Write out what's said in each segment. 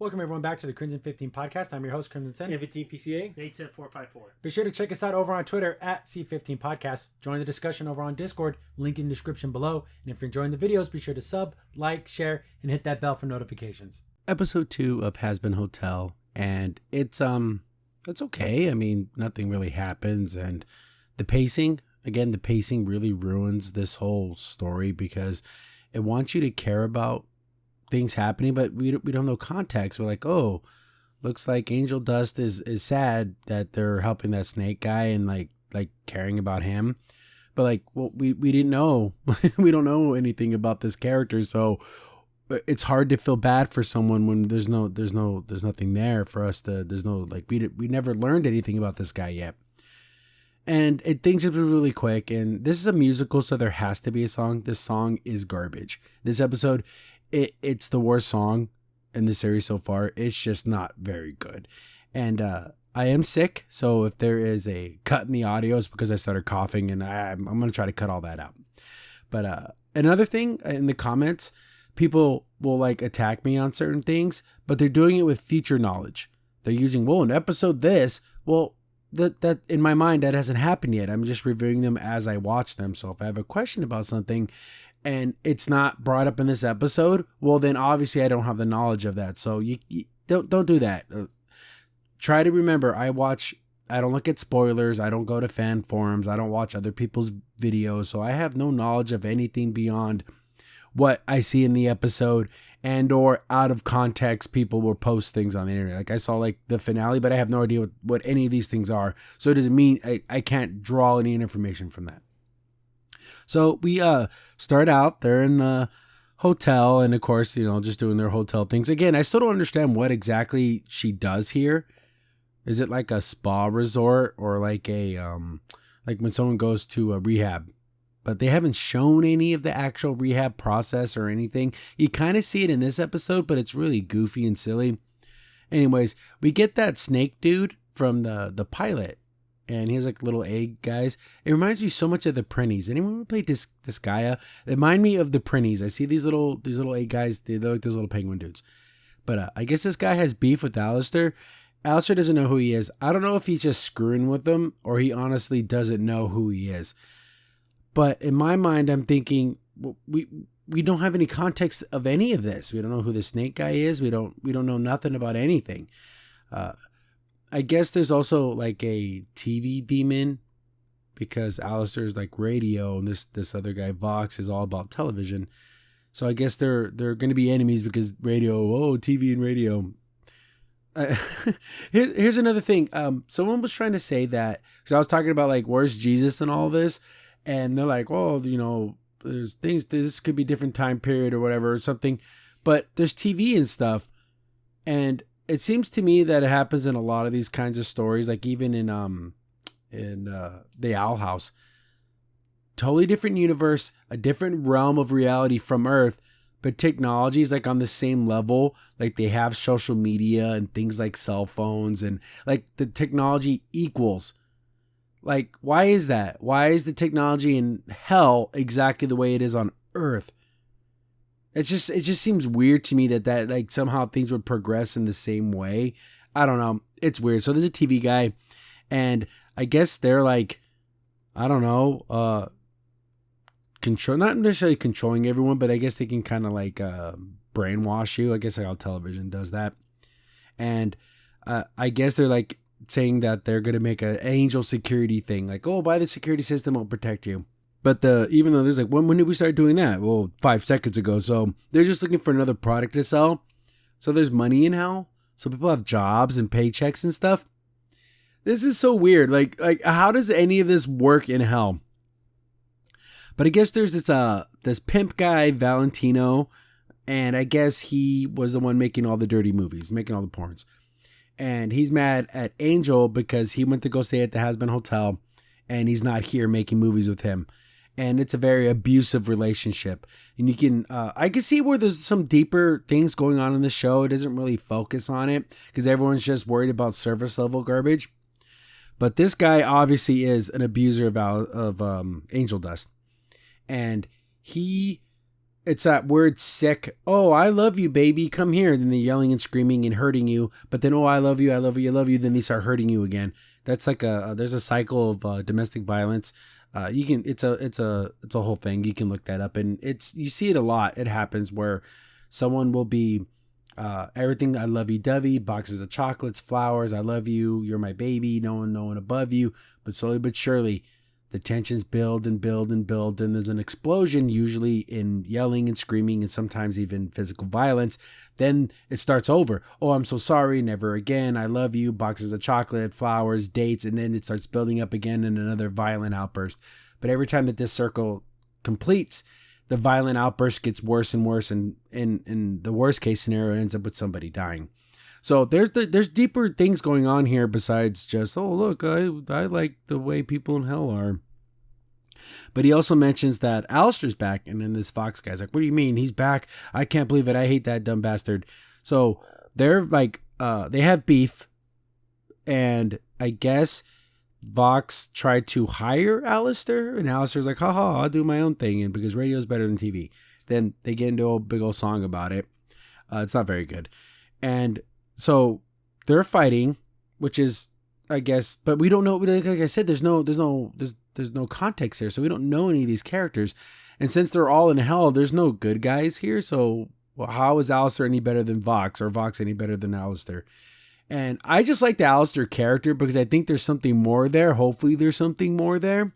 Welcome everyone back to the Crimson 15 podcast. I'm your host, Crimson Sen. 15 PCA. 810-454. Be sure to check us out over on Twitter at C15 Podcast. Join the discussion over on Discord, link in the description below. And if you're enjoying the videos, be sure to sub, like, share, and hit that bell for notifications. Episode 2 of Hazbin Hotel, and it's okay. I mean, nothing really happens, and the pacing really ruins this whole story because it wants you to care about things happening, but we don't know context. We're like, oh, looks like Angel Dust is sad that they're helping that snake guy and like caring about him, but like, well, we didn't know. We don't know anything about this character, so it's hard to feel bad for someone when there's nothing there for us to. There's no like we never learned anything about this guy yet, and things have been really quick. And this is a musical, so there has to be a song. This song is garbage. This episode. It's the worst song in the series so far. It's just not very good. And I am sick, so if there is a cut in the audio, it's because I started coughing, and I'm going to try to cut all that out. But another thing, in the comments, people will like attack me on certain things, but they're doing it with future knowledge. They're using, well, in episode this, well, that in my mind, that hasn't happened yet. I'm just reviewing them as I watch them. So if I have a question about something, and it's not brought up in this episode, well, then obviously I don't have the knowledge of that. So you don't do that. Try to remember, I don't look at spoilers. I don't go to fan forums. I don't watch other people's videos. So I have no knowledge of anything beyond what I see in the episode and or out of context. People will post things on the internet. Like I saw like the finale, but I have no idea what any of these things are. So it doesn't mean I can't draw any information from that. So we start out, they're in the hotel, and of course, just doing their hotel things. Again, I still don't understand what exactly she does here. Is it like a spa resort or like a like when someone goes to a rehab? But they haven't shown any of the actual rehab process or anything. You kind of see it in this episode, but it's really goofy and silly. Anyways, we get that snake dude from the pilot. And he has like little egg guys. It reminds me so much of the Prinnies. Anyone ever played Disgaea? They remind me of the Prinnies. I see these little egg guys. They're like those little penguin dudes. But I guess this guy has beef with Alistair. Alistair doesn't know who he is. I don't know if he's just screwing with them or he honestly doesn't know who he is. But in my mind, I'm thinking we don't have any context of any of this. We don't know who the snake guy is. We don't know nothing about anything. I guess there's also like a TV demon because Alistair's like radio and this other guy Vox is all about television. So I guess they're going to be enemies because TV and radio. Here's another thing. Someone was trying to say that because I was talking about like where's Jesus and all this, and they're like, well, there's things. This could be different time period or whatever or something, but there's TV and stuff, and it seems to me that it happens in a lot of these kinds of stories, like even in the Owl House. Totally different universe, a different realm of reality from Earth, but technology is like on the same level. Like they have social media and things like cell phones and like the technology equals. Like, why is that? Why is the technology in hell exactly the way it is on Earth? It just seems weird to me that like somehow things would progress in the same way. I don't know. It's weird. So there's a TV guy, and I guess they're like, I don't know, not necessarily controlling everyone, but I guess they can kind of like brainwash you. I guess like how television does that. And I guess they're like saying that they're gonna make an angel security thing, like, oh, buy the security system, will protect you. But even though there's like, when did we start doing that? Well, 5 seconds ago. So they're just looking for another product to sell. So there's money in hell. So people have jobs and paychecks and stuff. This is so weird. Like how does any of this work in hell? But I guess there's this pimp guy, Valentino. And I guess he was the one making all the dirty movies, making all the porns. And he's mad at Angel because he went to go stay at the Hazbin Hotel. And he's not here making movies with him. And it's a very abusive relationship. And you can, I can see where there's some deeper things going on in the show. It doesn't really focus on it because everyone's just worried about surface level garbage. But this guy obviously is an abuser of Angel Dust. And he it's that word sick. Oh, I love you, baby. Come here. Then they're yelling and screaming and hurting you. But then, oh, I love you. I love you. I love you. Then they start hurting you again. That's like there's a cycle of domestic violence. It's a whole thing. You can look that up, and you see it a lot. It happens where someone will be, everything. I love you, Dovey, boxes of chocolates, flowers. I love you. You're my baby. No one above you. But slowly but surely, the tensions build and build and build, and there's an explosion, usually in yelling and screaming and sometimes even physical violence. Then it starts over. Oh, I'm so sorry, never again, I love you, boxes of chocolate, flowers, dates, and then it starts building up again in another violent outburst. But every time that this circle completes, the violent outburst gets worse and worse, and in the worst case scenario, it ends up with somebody dying. So there's deeper things going on here besides just, oh, look, I like the way people in hell are. But he also mentions that Alistair's back, and then this Fox guy's like, what do you mean? He's back? I can't believe it. I hate that dumb bastard. So they're like, they have beef, and I guess Vox tried to hire Alistair, and Alistair's like, haha, I'll do my own thing, and because radio's better than TV. Then they get into a big old song about it. It's not very good. And so they're fighting, which is, I guess, but we don't know. Like I said, there's no context here, so we don't know any of these characters. And since they're all in hell, there's no good guys here. So how is Alistair any better than Vox, or Vox any better than Alistair? And I just like the Alistair character because I think there's something more there. Hopefully, there's something more there.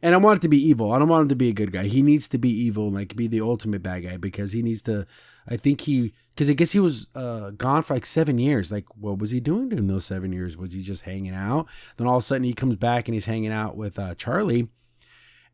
And I want it to be evil. I don't want him to be a good guy. He needs to be evil, like be the ultimate bad guy, because he needs to. Because I guess he was gone for like 7 years. Like, what was he doing during those 7 years? Was he just hanging out? Then all of a sudden he comes back and he's hanging out with Charlie.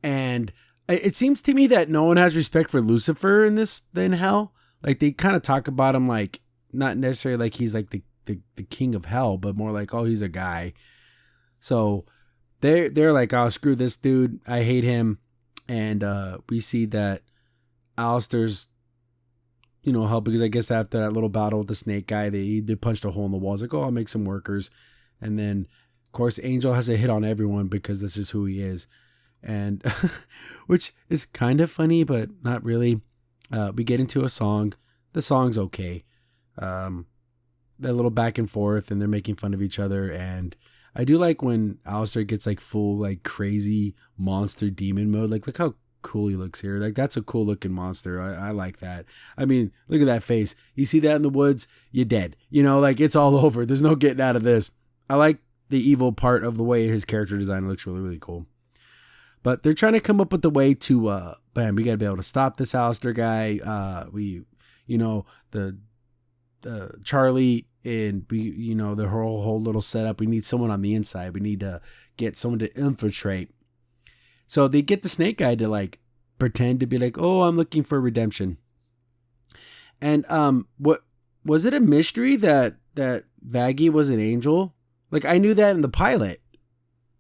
And it seems to me that no one has respect for Lucifer in hell. Like, they kind of talk about him like, not necessarily like he's like the king of hell, but more like, oh, he's a guy. So they're like, oh, screw this dude. I hate him. And we see that Alistair's, help, because I guess after that little battle with the snake guy, they punched a hole in the wall. It's like, oh, I'll make some workers. And then, of course, Angel has a hit on everyone because that's just who he is. And which is kind of funny, but not really. We get into a song. The song's okay. That little back and forth, and they're making fun of each other. And I do like when Alistair gets like full, like crazy monster demon mode. Like, look how cool he looks here. Like, that's a cool looking monster. I like that. I mean, look at that face. You see that in the woods, you're dead. Like, it's all over. There's no getting out of this. I like the evil part of the way his character design looks really, really cool. But they're trying to come up with the way to, we got to be able to stop this Alistair guy. The Charlie and the whole little setup. We need someone on the inside. We need to get someone to infiltrate. So they get the snake guy to like pretend to be like, oh, I'm looking for redemption. And what was it a mystery that Vaggie was an angel? Like, I knew that in the pilot.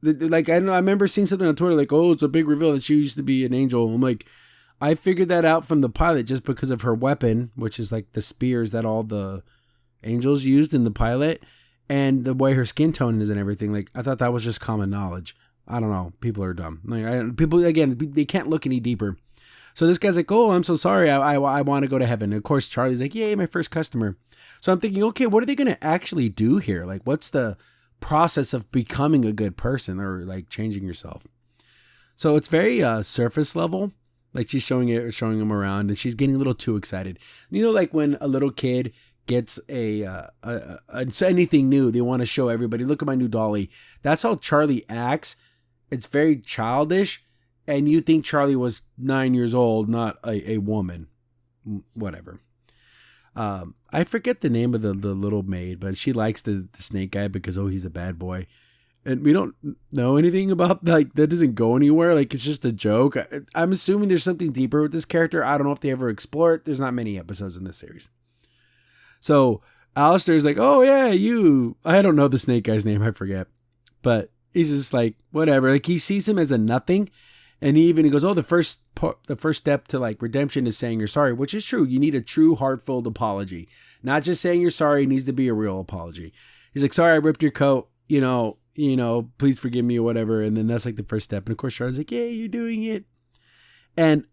Like, I remember seeing something on Twitter like, oh, it's a big reveal that she used to be an angel. I'm like, I figured that out from the pilot just because of her weapon, which is like the spears that all the angels used in the pilot, and the way her skin tone is and everything. Like, I thought that was just common knowledge. I don't know. People are dumb. Like, people, again, they can't look any deeper. So this guy's like, oh, I'm so sorry. I want to go to heaven. And of course, Charlie's like, yay, my first customer. So I'm thinking, okay, what are they going to actually do here? Like, what's the process of becoming a good person, or like changing yourself? So it's very surface level. Like, she's showing him around, and she's getting a little too excited. Like when a little kid gets anything new, they want to show everybody, look at my new dolly. That's how Charlie acts. It's very childish, and you think Charlie was 9 years old, not a woman. Whatever. I forget the name of the little maid, but she likes the snake guy because, oh, he's a bad boy. And we don't know anything about, like, that doesn't go anywhere. Like, it's just a joke. I'm assuming there's something deeper with this character. I don't know if they ever explore it. There's not many episodes in this series. So Alistair's like, oh, yeah, I don't know the snake guy's name. I forget. But he's just like, whatever. Like, he sees him as a nothing. And he goes, oh, the first step to like redemption is saying you're sorry, which is true. You need a true heart-filled apology. Not just saying you're sorry. It needs to be a real apology. He's like, sorry, I ripped your coat. Please forgive me or whatever. And then that's like the first step. And of course, Charlie's like, yeah, you're doing it. And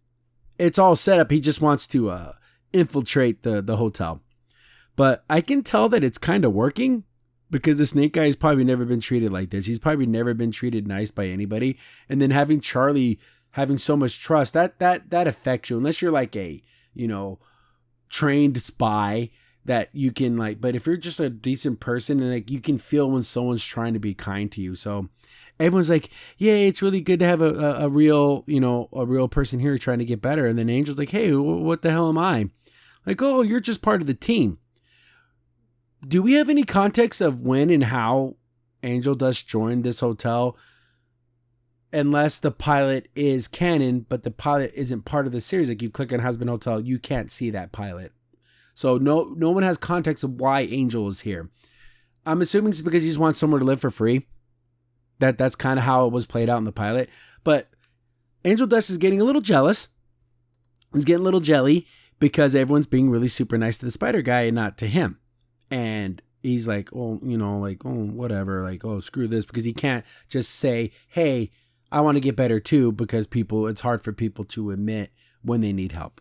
it's all set up. He just wants to infiltrate the hotel. But I can tell that it's kind of working because the snake guy has probably never been treated like this. He's probably never been treated nice by anybody. And then having Charlie having so much trust, that affects you. Unless you're like a, trained spy that you can like, but if you're just a decent person and like you can feel when someone's trying to be kind to you. So everyone's like, yeah, it's really good to have a real, a real person here trying to get better. And then Angel's like, hey, what the hell am I? Like, oh, you're just part of the team. Do we have any context of when and how Angel Dust joined this hotel? Unless the pilot is canon, but the pilot isn't part of the series. Like you click on Hazbin Hotel, you can't see that pilot. So no one has context of why Angel is here. I'm assuming it's because he just wants somewhere to live for free. That's kind of how it was played out in the pilot. But Angel Dust is getting a little jealous. He's getting a little jelly because everyone's being really super nice to the spider guy and not to him. And he's like, oh, whatever. Like, oh, screw this. Because he can't just say, hey, I want to get better too. Because it's hard for people to admit when they need help.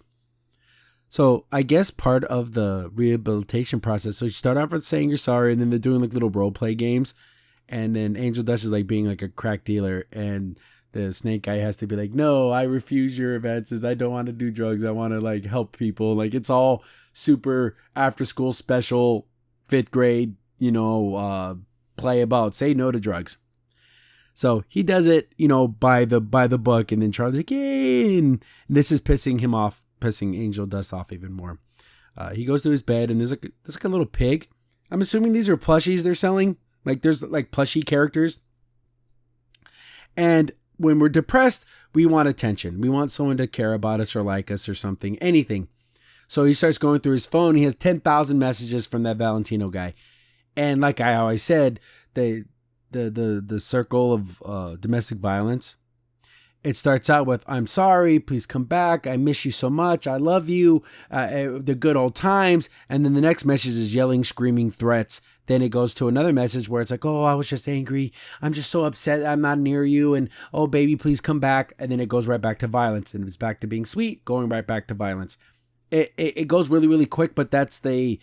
So I guess part of the rehabilitation process. So you start off with saying you're sorry. And then they're doing like little role play games. And then Angel Dust is like being like a crack dealer. And the snake guy has to be like, no, I refuse your advances. I don't want to do drugs. I want to like help people. Like it's all super after school special 5th grade, play about say no to drugs. So he does it, by the book. And then Charlie's like, yay. And this is pissing Angel Dust off even more. He goes to his bed and there's like a little pig. I'm assuming these are plushies they're selling. Like there's like plushie characters. And when we're depressed, we want attention. We want someone to care about us or like us or something, anything. So he starts going through his phone. He has 10,000 messages from that Valentino guy. And like I always said, the circle of domestic violence, it starts out with, I'm sorry, please come back. I miss you so much. I love you. The good old times. And then the next message is yelling, screaming threats. Then it goes to another message where it's like, oh, I was just angry. I'm just so upset I'm not near you. And oh, baby, please come back. And then it goes right back to violence. And it's back to being sweet, going right back to violence. It goes really, really quick, but that's the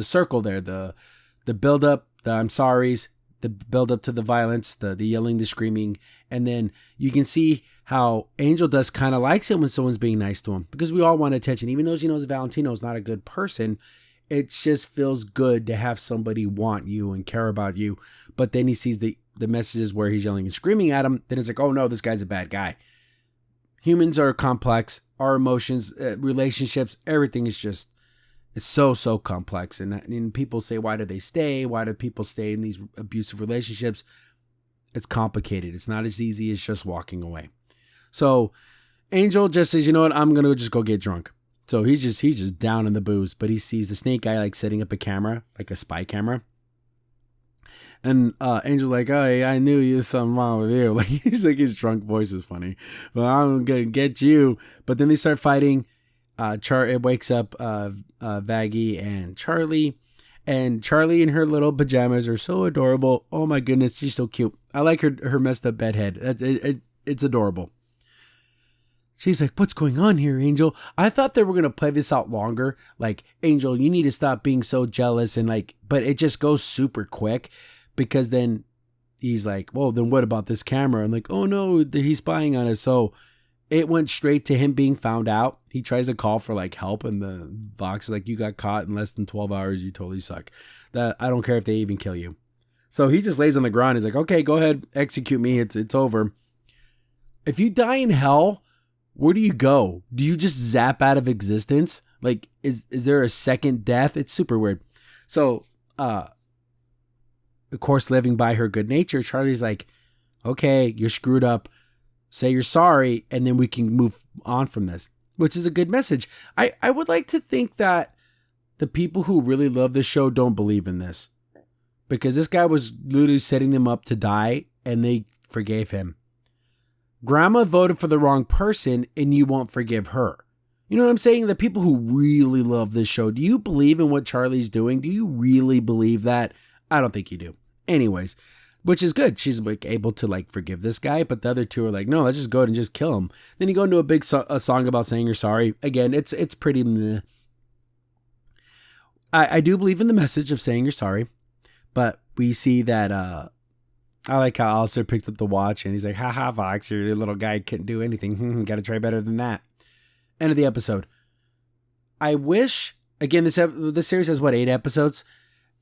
circle there. The build up, the I'm sorry's, the build up to the violence, the yelling, the screaming. And then you can see how Angel Dust kind of likes it when someone's being nice to him, because we all want attention. Even though she knows Valentino's not a good person, it just feels good to have somebody want you and care about you. But then he sees the messages where he's yelling and screaming at him. Then it's like, oh no, this guy's a bad guy. Humans are complex. Our emotions, relationships, everything is just, it's so complex. And people say, why do they stay? Why do people stay in these abusive relationships? It's complicated. It's not as easy as just walking away. So Angel just says, you know what? I'm going to just go get drunk. So he's just down in the booze, but he sees the snake guy like setting up a camera, like a spy camera. And Angel's like, oh, I knew you was something wrong with you. Like he's like, his drunk voice is funny. But I'm gonna get you. But then they start fighting. It wakes up Vaggie and Charlie. And Charlie in her little pajamas are so adorable. Oh my goodness, she's so cute. I like her messed up bedhead. It's adorable. She's like, what's going on here, Angel? I thought they were going to play this out longer. Like, Angel, you need to stop being so jealous. And like, but it just goes super quick, because then he's like, well, then what about this camera? I'm like, oh no, he's spying on us. So it went straight to him being found out. He tries to call for like help, and the Vox is like, you got caught in less than 12 hours. You totally suck. That I don't care if they even kill you. So he just lays on the ground. He's like, okay, go ahead, execute me. It's over. If you die in hell, where do you go? Do you just zap out of existence? Like, is there a second death? It's super weird. So, of course, living by her good nature, Charlie's like, okay, you're screwed up. Say you're sorry, and then we can move on from this, which is a good message. I would like to think that the people who really love this show don't believe in this, because this guy was literally setting them up to die, and they forgave him. Grandma voted for the wrong person, and you won't forgive her. You know what I'm saying? The people who really love this show, do you believe in what Charlie's doing? Do you really believe that? I don't think you do. Anyways, which is good. She's like able to like forgive this guy, but the other two are like, no, let's just go ahead and just kill him. Then you go into a big a song about saying you're sorry. Again, it's pretty meh. I do believe in the message of saying you're sorry, but we see that I like how Alistair picked up the watch and he's like, haha, Vox, your little guy couldn't do anything. Got to try better than that. End of the episode. I wish, again, this series has 8 episodes?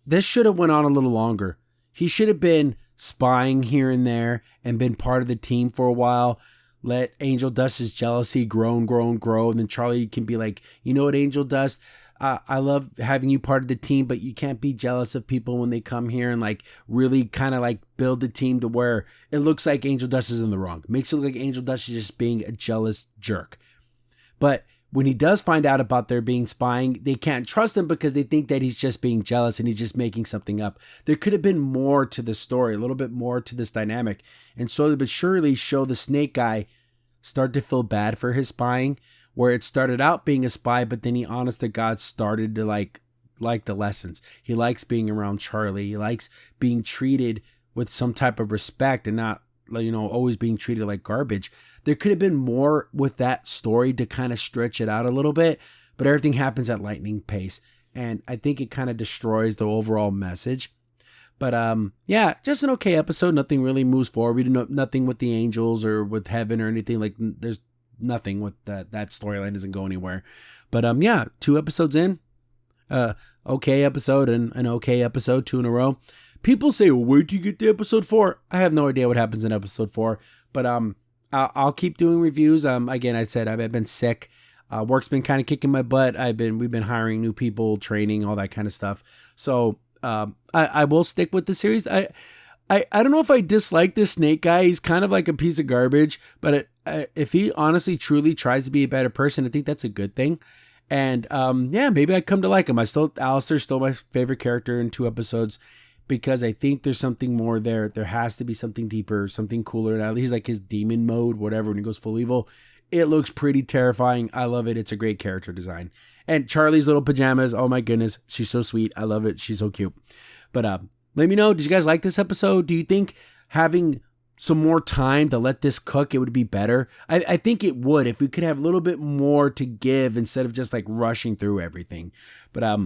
This should have went on a little longer. He should have been spying here and there and been part of the team for a while. Let Angel Dust's jealousy grow and grow and grow. And then Charlie can be like, you know what, Angel Dust? I love having you part of the team, but you can't be jealous of people when they come here and like really kind of like build the team to where it looks like Angel Dust is in the wrong. Makes it look like Angel Dust is just being a jealous jerk. But when he does find out about their being spying, they can't trust him because they think that he's just being jealous and he's just making something up. There could have been more to the story, a little bit more to this dynamic. And slowly but surely show the snake guy start to feel bad for his spying, where it started out being a spy, but then he, honest to God, started to like the lessons. He likes being around Charlie. He likes being treated with some type of respect and not, always being treated like garbage. There could have been more with that story to kind of stretch it out a little bit, but everything happens at lightning pace. And I think it kind of destroys the overall message. But yeah, just an okay episode. Nothing really moves forward. We didn't know nothing with the angels or with heaven or anything. Like there's nothing with that storyline doesn't go anywhere. But yeah, 2 episodes in, okay episode and an okay episode, 2 in a row. People say, well, where'd you get to episode 4? I have no idea what happens in episode 4, but I'll keep doing reviews. Again, I said I've been sick. Work's been kind of kicking my butt. We've been hiring new people, training, all that kind of stuff. So I will stick with the series. I don't know if I dislike this snake guy. He's kind of like a piece of garbage, but if he honestly truly tries to be a better person, I think that's a good thing. And yeah, maybe I come to like him. Alistair's still my favorite character in 2 episodes because I think there's something more there. There has to be something deeper, something cooler. And at least like his demon mode, whatever, when he goes full evil, it looks pretty terrifying. I love it. It's a great character design. And Charlie's little pajamas, oh my goodness, she's so sweet. I love it. She's so cute. But let me know, did you guys like this episode? Do you think having some more time to let this cook, it would be better? I think it would if we could have a little bit more to give instead of just like rushing through everything. But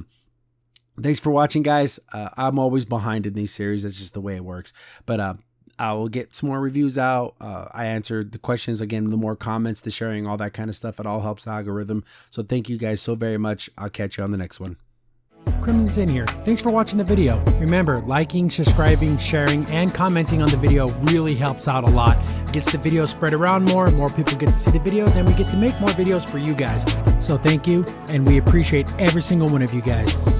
thanks for watching, guys. I'm always behind in these series. That's just the way it works. But I will get some more reviews out. I answered the questions. Again, the more comments, the sharing, all that kind of stuff, it all helps the algorithm. So thank you guys so very much. I'll catch you on the next one. Crimson Sin here. Thanks for watching the video. Remember, liking, subscribing, sharing, and commenting on the video really helps out a lot. It gets the video spread around more people get to see the videos, and we get to make more videos for you guys. So thank you, and we appreciate every single one of you guys.